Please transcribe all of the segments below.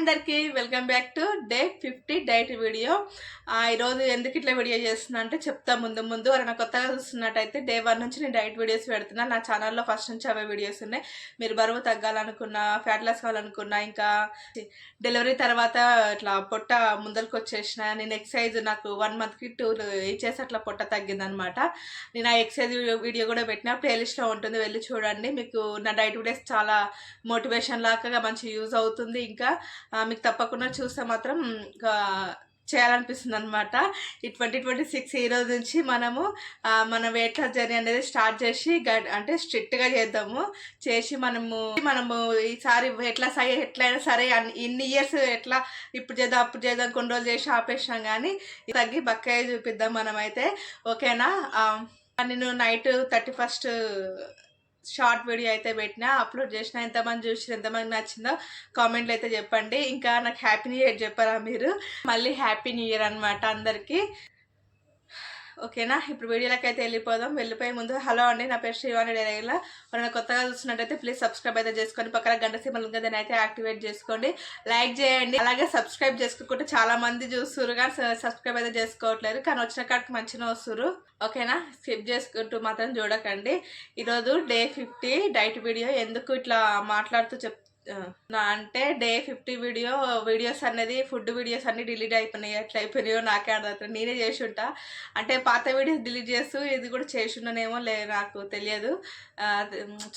అందరికీ welcome back to day 50 diet video. ఈరోజు ఎందుకు ఇట్లా వీడియో చేస్తున్నా అంటే చెప్తా. ముందు ఎవరైనా కొత్తగా చూస్తున్నట్టయితే డే 1 నుంచి నేను డైట్ వీడియోస్ పెడుతున్నా. నా ఛానల్లో ఫస్ట్ నుంచి అవే వీడియోస్ ఉన్నాయి. మీరు బరువు తగ్గాలనుకున్నా, ఫ్యాట్ లాస్ కావాలనుకున్నా, ఇంకా డెలివరీ తర్వాత ఇట్లా పొట్ట ముందరికి వచ్చేసిన, నేను ఎక్సర్సైజ్ నాకు 1 మంత్కి 2 ఇచ్చేసి అట్లా పొట్ట తగ్గిందనమాట. నేను ఆ ఎక్సర్సైజ్ వీడియో కూడా పెట్టిన, ప్లేలిస్ట్లో ఉంటుంది, వెళ్ళి చూడండి. మీకు నా డైట్ వీడియోస్ చాలా మోటివేషన్ లాగా మంచి యూజ్ అవుతుంది. ఇంకా మీకు తప్పకుండా చూస్తే మాత్రం చేయాలనిపిస్తుంది అనమాట. ఈ 2026 ఈ రోజు నుంచి మన వెయిట్ లాస్ జర్నీ అనేది స్టార్ట్ చేసి అంటే స్ట్రిక్ట్గా చేసి మనము ఈసారి వెయిట్ లాస్ అయ్యే ఎట్లయినా సరే ఇన్ని ఇయర్స్ ఎట్లా ఇప్పుడు చేద్దాం అప్పుడు చేద్దాం కొన్ని రోజులు చేసి ఆపేసినాం, కానీ తగ్గి బక్కయ్య చూపిద్దాం మనమైతే. ఓకేనా? నేను నైట్ 31st షార్ట్ వీడియో అయితే పెట్టినా, అప్లోడ్ చేసిన. ఎంతమంది చూసి ఎంతమంది నచ్చిందో కామెంట్లు అయితే చెప్పండి. ఇంకా నాకు హ్యాపీ న్యూ ఇయర్ చెప్పారా మీరు? మళ్ళీ హ్యాపీ న్యూ ఇయర్ అనమాట అందరికీ. ఓకేనా? ఇప్పుడు వీడియోలోకి అయితే వెళ్ళిపోయే ముందు హలో అండి, నా పేరు శ్రీవాణి డైరీలో. ఎవరైనా కొత్తగా చూస్తున్నట్టయితే ప్లీజ్ సబ్స్క్రైబ్ అయితే చేసుకోండి. పక్కన గంట సింబల్ ఉంది, దాన్ని అయితే యాక్టివేట్ చేసుకోండి. లైక్ చేయండి. అలాగే సబ్స్క్రైబ్ చేసుకోకుండా చాలా మంది చూస్తున్నారు కానీ సబ్స్క్రైబ్ అయితే చేసుకోవట్లేదు, కానీ వచ్చిన కాడికి మంచిగా వస్తున్నారు. ఓకేనా? స్కిప్ చేసుకుంటూ మాత్రం చూడకండి. ఈరోజు డే 50 డైట్ వీడియో. ఎందుకు ఇట్లా మాట్లాడుతూ అంటే డే 50 వీడియోస్ అనేది ఫుడ్ వీడియోస్ అన్ని డిలీట్ అయిపోయినాయి. ఎట్లా అయిపోయినాయో నాకే అర్థం. నేనే చేసి ఉంటా, అంటే పాత వీడియోస్ డిలీట్ చేస్తూ ఇది కూడా చేసి ఉన్నానేమో నాకు తెలియదు.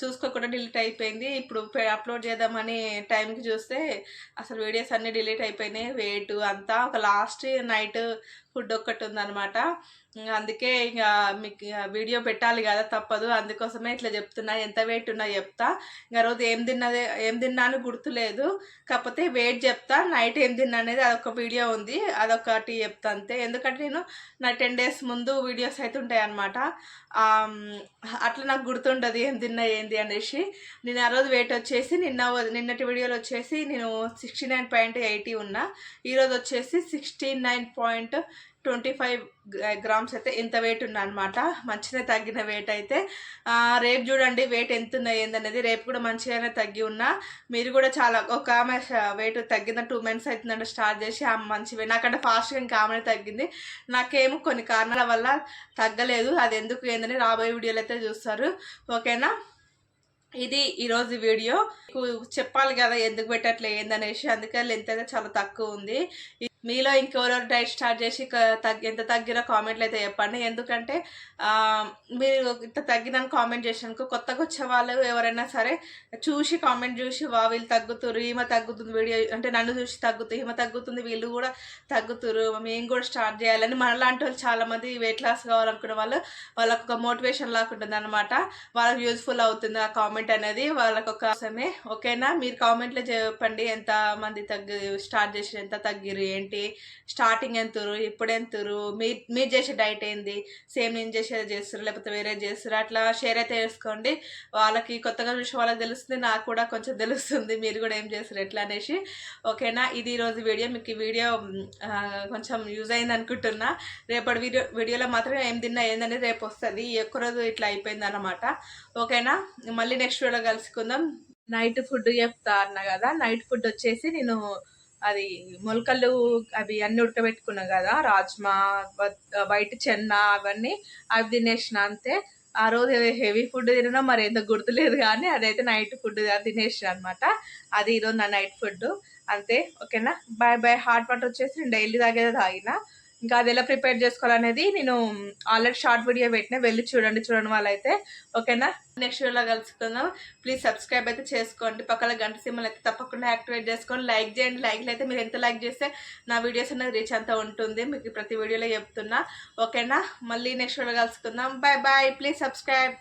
చూసుకోకుండా డిలీట్ అయిపోయింది. ఇప్పుడు అప్లోడ్ చేద్దామని టైంకి చూస్తే అసలు వీడియోస్ అన్నీ డిలీట్ అయిపోయినాయి. వెయిట్ అంతా ఒక లాస్ట్ నైట్ ఫుడ్ ఒక్కటి ఉందన్నమాట. అందుకే ఇక మీకు వీడియో పెట్టాలి కదా, తప్పదు. అందుకోసమే ఇట్లా చెప్తున్నా. ఎంత వెయిట్ ఉన్నా చెప్తా. ఇంకా రోజు ఏం తిన్నా అని గుర్తులేదు, కాకపోతే వెయిట్ చెప్తా. నైట్ ఏం తిన్నా అనేది అదొక వీడియో ఉంది, అదొకటి చెప్తా అంతే. ఎందుకంటే నేను నా 10 days ముందు వీడియోస్ అయితే ఉంటాయి అన్నమాట. అట్లా నాకు గుర్తుంటుంది ఏం తిన్నా ఏంది అనేసి. నేను ఆ రోజు వెయిట్ వచ్చేసి నిన్నటి వీడియోలో వచ్చేసి నేను 69.80 ఉన్నా. ఈరోజు వచ్చేసి 69.25 grams అయితే ఇంత వెయిట్ ఉన్నా అనమాట. మంచిగా తగ్గిన వెయిట్ అయితే. రేపు చూడండి వెయిట్ ఎంత ఉన్నా ఏందనేది. రేపు కూడా మంచిగానే తగ్గి ఉన్నా. మీరు కూడా చాలా ఒక ఆమె వెయిట్ తగ్గిన 2 months అవుతుందంటే స్టార్ట్ చేసి ఆమె మంచి వెయిట్, నాకంటే ఫాస్ట్గా ఇంకా ఆమెనే తగ్గింది. నాకేమో కొన్ని కారణాల వల్ల తగ్గలేదు. అది ఎందుకు ఏందని రాబోయే వీడియోలు అయితే చూస్తారు. ఓకేనా? ఇది ఈరోజు వీడియో. చెప్పాలి కదా ఎందుకు పెట్టట్లే ఏందనేసి. అందుకే లెంత్ అయితే చాలా తక్కువ ఉంది. మీలో ఇంకెవరెవరు డైట్ స్టార్ట్ చేసి ఎంత తగ్గినా కామెంట్లు అయితే చెప్పండి. ఎందుకంటే మీరు ఇంత తగ్గినని కామెంట్ చేసినాక కొత్తగా వచ్చే వాళ్ళు ఎవరైనా సరే చూసి కామెంట్ చూసి వీళ్ళు తగ్గుతురు, ఈమె తగ్గుతుంది, వీడియో అంటే నన్ను చూసి తగ్గుతుంది, ఈమె తగ్గుతుంది, వీళ్ళు కూడా తగ్గుతురు, మేము కూడా స్టార్ట్ చేయాలని మనలాంటి వాళ్ళు చాలామంది వెయిట్ లాస్ కావాలనుకునే వాళ్ళకు ఒక మోటివేషన్ లాగా ఉంటుంది అనమాట. వాళ్ళకి యూజ్ఫుల్ అవుతుంది ఆ కామెంట్ అనేది, వాళ్ళకు ఒక కోసమే. ఓకేనా? మీరు కామెంట్లో చెప్పండి ఎంత మంది స్టార్ట్ చేసి ఎంత తగ్గిరు, ఏంటి స్టార్టింగ్ ఎంతురు, ఇప్పుడు ఎంతురు, మీరు చేసే డైట్ ఏంది, సేమ్ నేను చేసేది చేస్తారు లేకపోతే వేరే చేస్తారు, అట్లా షేర్ అయితే చేసుకోండి. వాళ్ళకి కొత్తగా చూసే వాళ్ళకి తెలుస్తుంది, నాకు కూడా కొంచెం తెలుస్తుంది మీరు కూడా ఏం చేస్తారు ఎట్లా అనేసి. ఓకేనా? ఇది ఈరోజు వీడియో. మీకు ఈ వీడియో కొంచెం యూజ్ అయింది అనుకుంటున్నా. రేపటి వీడియోలో మాత్రం ఏం తిన్నా ఏందనేది రేపు వస్తుంది. ఒక్కరోజు ఇట్లా అయిపోయింది అన్నమాట. ఓకేనా? మళ్ళీ నెక్స్ట్ వీడియో కలుసుకుందాం. నైట్ ఫుడ్ చెప్తా అన్నా కదా. నైట్ ఫుడ్ వచ్చేసి నేను అది మొలకలు అవి అన్నీ ఉడకబెట్టుకున్నాం కదా, రాజ్మా, వైట్ చెన్న, అవన్నీ అవి తినేసిన అంతే. ఆ రోజు హెవీ ఫుడ్ తినడం మరి ఎంత గుర్తులేదు, కానీ అదైతే నైట్ ఫుడ్ తినేసిన అనమాట. అది ఈరోజు నా నైట్ ఫుడ్ అంతే. ఓకేనా? బాయ్. హాట్ వాటర్ వచ్చేసి నేను డైలీ తాగిన. ఇంకా అది ఎలా ప్రిపేర్ చేసుకోవాలనేది నేను ఆల్రెడీ షార్ట్ వీడియో పెట్టినా, వెళ్ళి చూడండి వాళ్ళైతే. ఓకేనా? నెక్స్ట్ వీడియోలో కలుసుకుందాం. ప్లీజ్ సబ్స్క్రైబ్ అయితే చేసుకోండి. పక్కన గంట సింబల్ అయితే తప్పకుండా యాక్టివేట్ చేసుకోండి. లైక్ చేయండి. లైక్లు అయితే మీరు ఎంత లైక్ చేస్తే నా వీడియోస్ అనేది రీచ్ అంతా ఉంటుంది, మీకు ప్రతి వీడియోలో చెప్తున్నా. ఓకేనా? మళ్ళీ నెక్స్ట్ వీడియోలో కలుసుకుందాం. బాయ్. Please subscribe.